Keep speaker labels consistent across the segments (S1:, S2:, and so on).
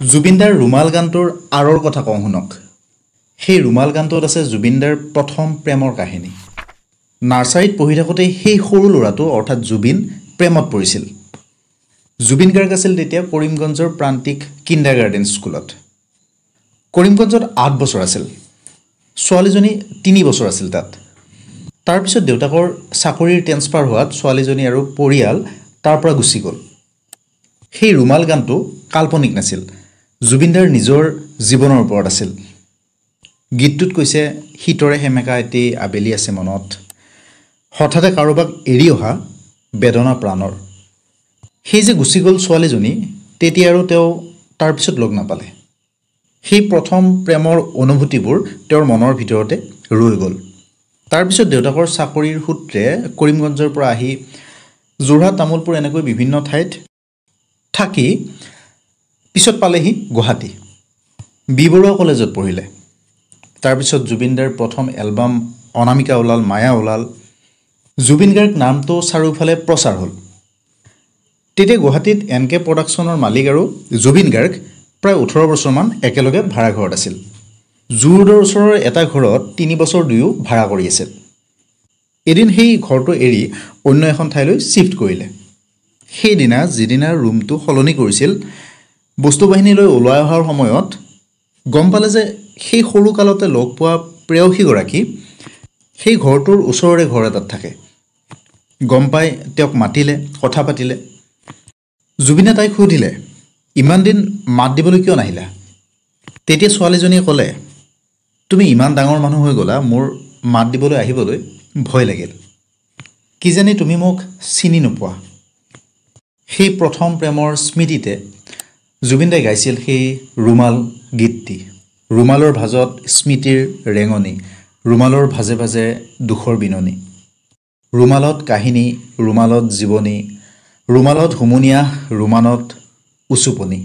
S1: জুবিনদাৰ ৰুমাল গানটোৰ আঁৰৰ কথা কওঁ শুনক। সেই ৰুমাল গানটোত আছে জুবিনদাৰ প্ৰথম প্ৰেমৰ কাহিনী। নাৰ্চাৰীত পঢ়ি থাকোঁতে সেই সৰু ল'ৰাটো অৰ্থাৎ জুবিন প্ৰেমত পৰিছিল। জুবিন গাৰ্গ আছিল তেতিয়া কৰিমগঞ্জৰ প্ৰান্তিক কিণ্ডাৰগাৰ্টেন স্কুলত। কৰিমগঞ্জত ৮ বছৰ আছিল, ছোৱালীজনী ৩ বছৰ আছিল তাত। তাৰপিছত দেউতাকৰ চাকৰিৰ ট্ৰেন্সফাৰ হোৱাত ছোৱালীজনী আৰু পৰিয়াল তাৰ পৰা গুচি গ'ল। সেই ৰুমাল গানটো কাল্পনিক নাছিল, জুবিনদাৰ নিজৰ জীৱনৰ ওপৰত আছিল। গীতটোত কৈছে, শীতৰে সেমেকা এটি আবেলি আছে মনত, হঠাতে কাৰোবাক এৰি অহা বেদনা প্ৰাণৰ। সেই যে গুচি গ'ল ছোৱালীজনী, তেতিয়া আৰু তেওঁ তাৰপিছত লগ নাপালে। সেই প্ৰথম প্ৰেমৰ অনুভূতিবোৰ তেওঁৰ মনৰ ভিতৰতে ৰৈ গ'ল। তাৰপিছত দেউতাকৰ চাকৰিৰ সূত্ৰে কৰিমগঞ্জৰ পৰা আহি যোৰহাট, তামোলপুৰ এনেকৈ বিভিন্ন ঠাইত থাকি পিছত পালেহি গুৱাহাটী। বি বৰুৱা কলেজত পঢ়িলে। তাৰপিছত জুবিনদাৰ প্ৰথম এলবাম অনামিকা ওলাল, মায়া ওলাল। জুবিন গাৰ্গ নামটো চাৰিওফালে প্ৰচাৰ হ'ল। তেতিয়া গুৱাহাটীত NK প্ৰডাকশ্যনৰ মালিক আৰু জুবিন গাৰ্গ প্ৰায় 18 বছৰমান একেলগে ভাড়াঘৰত আছিল। জু ৰোডৰ ওচৰৰ এটা ঘৰত 3 বছৰ দুয়ো ভাড়া কৰি আছিল। এদিন সেই ঘৰটো এৰি অন্য এখন ঠাইলৈ শ্বিফ্ট কৰিলে। সেইদিনা যিদিনা ৰুমটো সলনি কৰিছিল, বস্তু বাহিনী লৈ ওলাই অহাৰ সময়ত গম পালে যে সেই সৰু কালতে লগ পোৱা প্ৰেয়সীগৰাকী সেই ঘৰটোৰ ওচৰৰে ঘৰ এটাত থাকে। গম পাই তেওঁক মাতিলে, কথা পাতিলে। জুবিনে তাইক সুধিলে, ইমান দিন মাত দিবলৈ কিয় নাহিলা? তেতিয়া ছোৱালীজনীয়ে ক'লে, তুমি ইমান ডাঙৰ মানুহ হৈ গ'লা, মোৰ মাত দিবলৈ আহিবলৈ ভয় লাগিল। কিজানি তুমি মোক চিনি নোপোৱা। সেই প্ৰথম প্ৰেমৰ স্মৃতিতে জুবিনদাই গাইছিল সেই ৰুমাল গীতটি। ৰুমালৰ ভাজত স্মৃতিৰ ৰেঙনি, ৰুমালৰ ভাজে ভাজে দুখৰ বিননি। ৰুমালত কাহিনী, ৰুমালত জীৱনী, ৰুমালত হুমুনিয়া, ৰুমালত উচুপনি।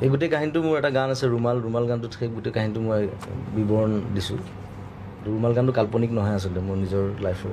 S2: এই গোটেই কাহিনীটো মোৰ এটা গান আছে ৰুমাল গানটোত সেই গোটেই কাহিনীটো মই বিৱৰণ দিছোঁ। ৰুমাল গানটো কাল্পনিক নহয় আচলতে, মোৰ নিজৰ লাইফৰ